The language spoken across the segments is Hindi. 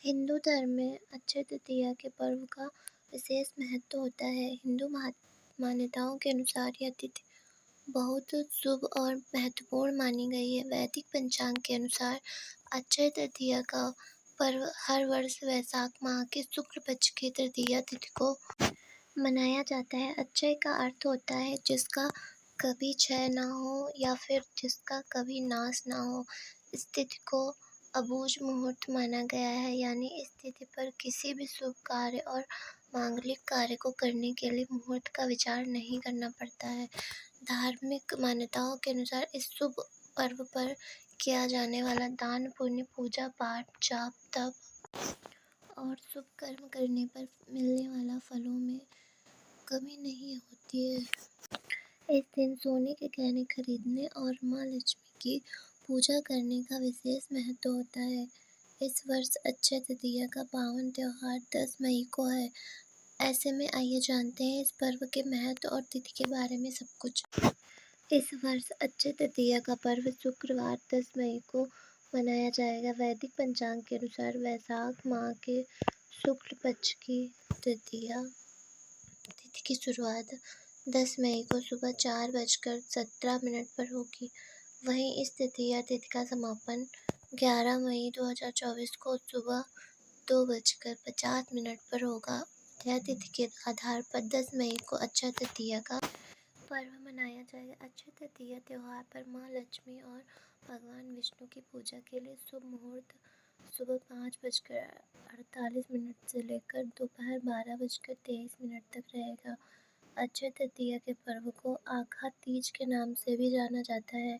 हिंदू धर्म में अक्षय तृतीया के पर्व का विशेष महत्व होता है। हिंदू मान्यताओं के अनुसार यह तिथि बहुत शुभ और महत्वपूर्ण मानी गई है। वैदिक पंचांग के अनुसार अक्षय तृतीया का पर्व हर वर्ष वैशाख माह के शुक्ल पक्ष की तृतीया तिथि को मनाया जाता है। अक्षय का अर्थ होता है जिसका कभी क्षय ना हो या फिर जिसका कभी नाश ना हो। इस तिथि को अबूझ मुहूर्त माना गया है, यानी इस तिथि पर किसी भी शुभ कार्य और मांगलिक कार्य को करने के लिए मुहूर्त का विचार नहीं करना पड़ता है। धार्मिक मान्यताओं के अनुसार इस शुभ पर्व पर किया जाने वाला दान, पुण्य, पूजा पाठ, जाप, तप और शुभ कर्म करने पर मिलने वाला फलों में कमी नहीं होती है। इस दिन सोने के गहने खरीदने और माँ लक्ष्मी की पूजा करने का विशेष महत्व होता है। इस वर्ष अक्षय तृतीया का पावन त्योहार 10 मई को है। ऐसे में आइए जानते हैं इस पर्व के महत्व और तिथि के बारे में सब कुछ। इस वर्ष अक्षय तृतीया का पर्व शुक्रवार 10 मई को मनाया जाएगा। वैदिक पंचांग के अनुसार वैशाख माह के शुक्ल पक्ष की तृतीया तिथि की शुरुआत 10 मई को सुबह 4:17 पर होगी। वहीं इस तृतीया तिथि का समापन 11 मई 2024 को सुबह 2:50 पर होगा। यह तिथि के आधार पर 10 मई को अक्षय तृतीया का पर्व मनाया जाएगा। अक्षय तृतीया त्यौहार पर माँ लक्ष्मी और भगवान विष्णु की पूजा के लिए शुभ मुहूर्त सुबह 5:48 से लेकर दोपहर 12:23 तक रहेगा। अक्षय तृतीया के पर्व को आखा तीज के नाम से भी जाना जाता है।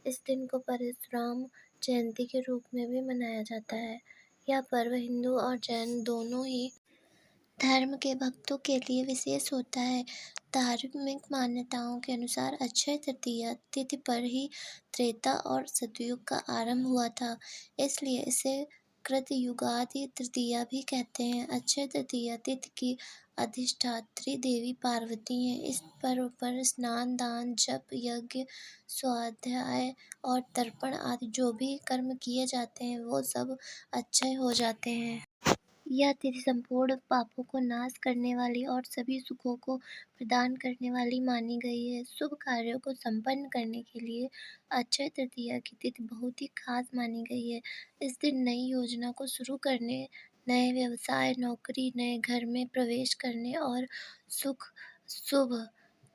इस दिन को परशुराम जयंती के रूप में भी मनाया जाता है। यह पर्व हिंदू और जैन दोनों ही धर्म के भक्तों के लिए विशेष होता है। धार्मिक मान्यताओं के अनुसार अक्षय तृतीया तिथि पर ही त्रेता और सतयुग का आरंभ हुआ था, इसलिए इसे कृतयुगादि तृतीया भी कहते हैं। अक्षय तृतीया तिथि की अधिष्ठात्री देवी पार्वती हैं। इस पर्व पर स्नान, दान, जप, यज्ञ, स्वाध्याय और तर्पण आदि जो भी कर्म किए जाते हैं वो सब अक्षय हो जाते हैं। यह तिथि संपूर्ण पापों को नाश करने वाली और सभी सुखों को प्रदान करने वाली मानी गई है। शुभ कार्यों को संपन्न करने के लिए अक्षय तृतीया की तिथि बहुत ही खास मानी गई है। इस दिन नई योजना को शुरू करने, नए व्यवसाय, नौकरी, नए घर में प्रवेश करने और शुभ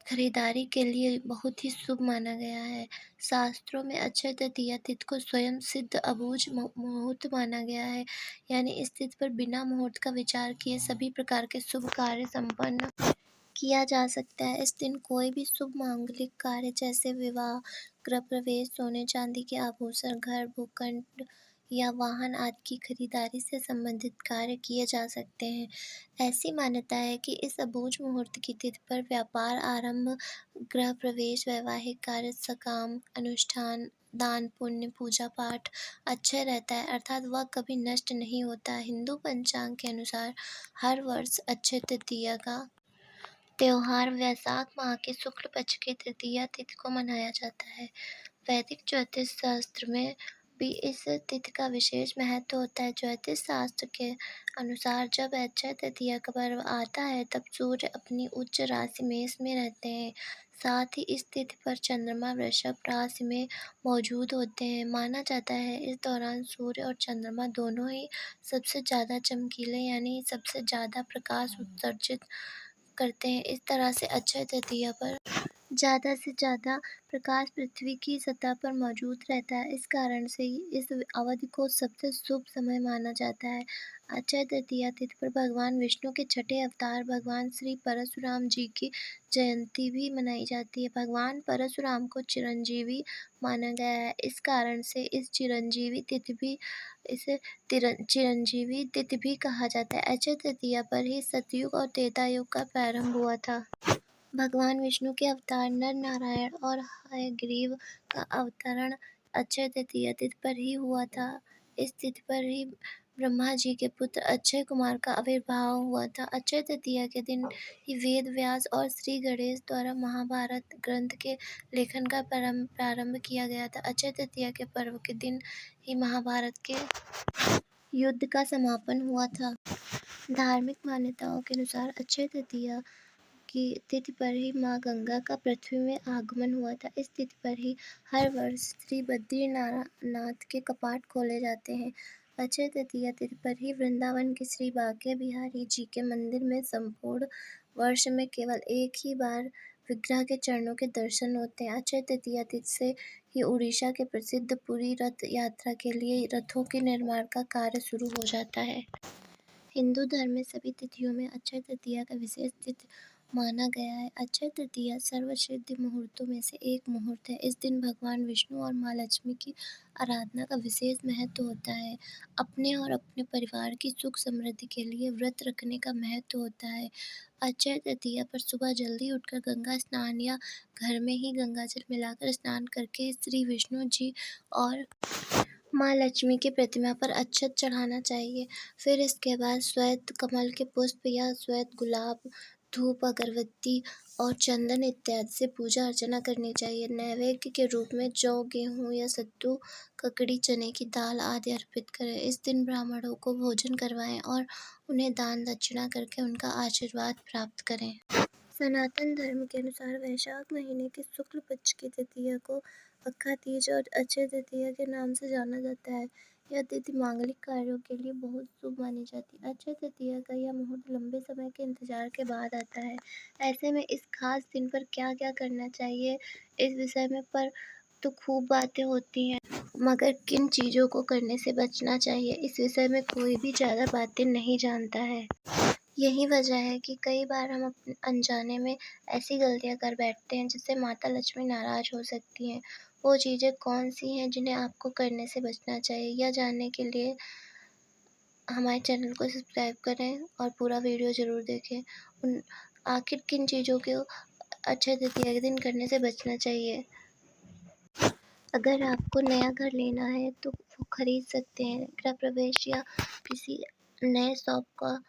खरीदारी के लिए बहुत ही शुभ माना गया है। शास्त्रों में अक्षय तृतीया तिथि को स्वयं सिद्ध अबूझ मुहूर्त माना गया है, यानी इस तिथि पर बिना मुहूर्त का विचार किए सभी प्रकार के शुभ कार्य संपन्न किया जा सकता है। इस दिन कोई भी शुभ मांगलिक कार्य जैसे विवाह, गृह प्रवेश, सोने चांदी के आभूषण, घर, भूखंड या वाहन आदि की खरीदारी से संबंधित कार्य किए जा सकते हैं। ऐसी मान्यता है कि इस अबूझ मुहूर्त की तिथि पर व्यापार आरंभ, गृह प्रवेश, वैवाहिक कार्य, सकाम अनुष्ठान, दान, पुण्य, पूजा पाठ अक्षय रहता है, अर्थात वह कभी नष्ट नहीं होता। हिंदू पंचांग के अनुसार हर वर्ष अक्षय तृतीया का त्योहार वैशाख माह के शुक्ल पक्ष की तृतीया तिथि को मनाया जाता है। वैदिक ज्योतिष शास्त्र में भी इस तिथि का विशेष महत्व होता है। ज्योतिष शास्त्र के अनुसार जब अक्षय तृतीया का पर्व आता है तब सूर्य अपनी उच्च राशि मेष में रहते हैं। साथ ही इस तिथि पर चंद्रमा वृषभ राशि में मौजूद होते हैं। माना जाता है इस दौरान सूर्य और चंद्रमा दोनों ही सबसे ज़्यादा चमकीले यानी सबसे ज़्यादा प्रकाश उत्सर्जित करते हैं। इस तरह से अक्षय तृतीया पर ज़्यादा से ज़्यादा प्रकाश पृथ्वी की सतह पर मौजूद रहता है। इस कारण से इस अवधि को सबसे शुभ समय माना जाता है। अक्षय तृतीया तिथि पर भगवान विष्णु के छठे अवतार भगवान श्री परशुराम जी की जयंती भी मनाई जाती है। भगवान परशुराम को चिरंजीवी माना गया है। इस कारण से इस चिरंजीवी तिथि भी कहा जाता है। अक्षय तृतीया पर ही सतयुग और त्रेता युग का प्रारंभ हुआ था। भगवान विष्णु के अवतार नर नारायण और हयग्रीव का अवतरण अक्षय तृतीया तिथि पर ही हुआ था। इस तिथि पर ही ब्रह्मा जी के पुत्र अक्षय कुमार का आविर्भाव हुआ था। अक्षय तृतीया के दिन ही वेद व्यास और श्री गणेश द्वारा महाभारत ग्रंथ के लेखन का प्रारंभ किया गया था। अक्षय तृतीया के पर्व के दिन ही महाभारत के युद्ध का समापन हुआ था। धार्मिक मान्यताओं के अनुसार अक्षय तृतीया की तिथि पर ही माँ गंगा का पृथ्वी में आगमन हुआ था। इस तिथि पर ही हर वर्ष श्री बद्रीनाथ के कपाट खोले जाते हैं। अक्षय तृतीया तिथि पर ही वृंदावन के श्री बांके बिहारी जी के मंदिर में संपूर्ण वर्ष में केवल एक ही बार विग्रह के चरणों के दर्शन होते हैं। अक्षय तृतीया तिथि से ही उड़ीसा के प्रसिद्ध पुरी रथ यात्रा के लिए रथों के निर्माण का कार्य शुरू हो जाता है। हिंदू धर्म में सभी तिथियों में अक्षय तृतीया का विशेष तिथि माना गया है। अक्षय तृतीया सर्वसिद्ध मुहूर्तों में से एक मुहूर्त है। इस दिन भगवान विष्णु और माँ लक्ष्मी की आराधना का विशेष महत्व होता है। अपने और अपने परिवार की सुख समृद्धि के लिए व्रत रखने का महत्व होता है। अक्षय तृतीया पर सुबह जल्दी उठकर गंगा स्नान या घर में ही गंगाजल मिलाकर स्नान करके श्री विष्णु जी और माँ लक्ष्मी की प्रतिमा पर अक्षत चढ़ाना चाहिए। फिर इसके बाद श्वेत कमल के पुष्प या श्वेत गुलाब, धूप, अगरबत्ती और चंदन इत्यादि से पूजा अर्चना करनी चाहिए। नैवेद्य के रूप में जौ, गेहूँ या सत्तू, ककड़ी, चने की दाल आदि अर्पित करें। इस दिन ब्राह्मणों को भोजन करवाएं और उन्हें दान दक्षिणा करके उनका आशीर्वाद प्राप्त करें। सनातन धर्म के अनुसार वैशाख महीने की शुक्ल पक्ष की तृतीया को अक्खा तीज और अक्षय तृतीया के नाम से जाना जाता है। यह तिथि मांगलिक कार्यों के लिए बहुत शुभ मानी जाती है। अक्षय तृतीया का यह मुहूर्त लंबे समय के इंतजार के बाद आता है। ऐसे में इस खास दिन पर क्या क्या करना चाहिए, इस विषय में पर तो खूब बातें होती हैं, मगर किन चीज़ों को करने से बचना चाहिए, इस विषय में कोई भी ज़्यादा बातें नहीं जानता है। यही वजह है कि कई बार हम अपने अनजाने में ऐसी गलतियाँ कर बैठते हैं जिससे माता लक्ष्मी नाराज़ हो सकती हैं। वो चीज़ें कौन सी हैं जिन्हें आपको करने से बचना चाहिए, यह जानने के लिए हमारे चैनल को सब्सक्राइब करें और पूरा वीडियो ज़रूर देखें। आखिर किन चीज़ों को अक्षय तृतीया के दिन करने से बचना चाहिए। अगर आपको नया घर लेना है तो वो खरीद सकते हैं। गृह प्रवेश या किसी नए शॉप का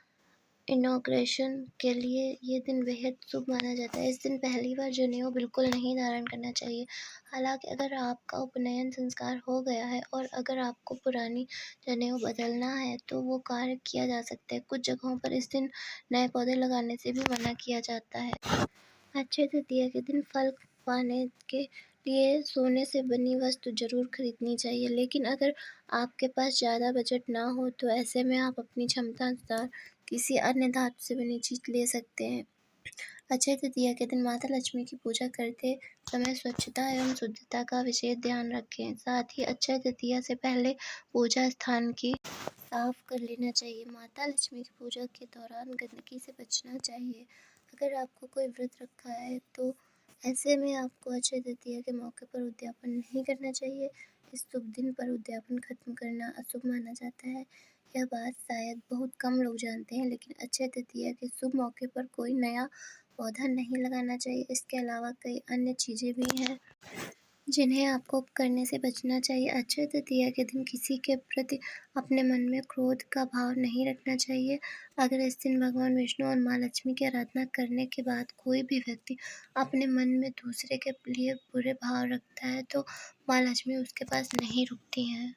इनॉग्रेशन के लिए ये दिन बेहद शुभ माना जाता है। इस दिन पहली बार जनेऊ बिल्कुल नहीं धारण करना चाहिए। हालांकि अगर आपका उपनयन संस्कार हो गया है और अगर आपको पुरानी जनेऊ बदलना है तो वो कार्य किया जा सकता है। कुछ जगहों पर इस दिन नए पौधे लगाने से भी मना किया जाता है। अक्षय तृतीया के दिन फल पाने के लिए सोने से बनी वस्तु जरूर खरीदनी चाहिए, लेकिन अगर आपके पास ज़्यादा बजट ना हो तो ऐसे में आप अपनी क्षमता अनुसार किसी अन्य धातु से बनी चीज़ ले सकते हैं। अक्षय तृतीया के दिन माता लक्ष्मी की पूजा करते समय स्वच्छता एवं शुद्धता का विशेष ध्यान रखें। साथ ही अक्षय तृतीया से पहले पूजा स्थान की साफ कर लेना चाहिए। माता लक्ष्मी की पूजा के दौरान गंदगी से बचना चाहिए। अगर आपको कोई व्रत रखा है तो ऐसे में आपको अक्षय तृतीया के मौके पर उद्यापन नहीं करना चाहिए। इस शुभ दिन पर उद्यापन खत्म करना अशुभ माना जाता है। यह बात शायद बहुत कम लोग जानते हैं, लेकिन अक्षय तृतीया के शुभ मौके पर कोई नया पौधा नहीं लगाना चाहिए। इसके अलावा कई अन्य चीज़ें भी हैं जिन्हें आपको करने से बचना चाहिए। अक्षय तृतीया के दिन किसी के प्रति अपने मन में क्रोध का भाव नहीं रखना चाहिए। अगर इस दिन भगवान विष्णु और माँ लक्ष्मी की आराधना करने के बाद कोई भी व्यक्ति अपने मन में दूसरे के लिए बुरे भाव रखता है तो माँ लक्ष्मी उसके पास नहीं रुकती हैं।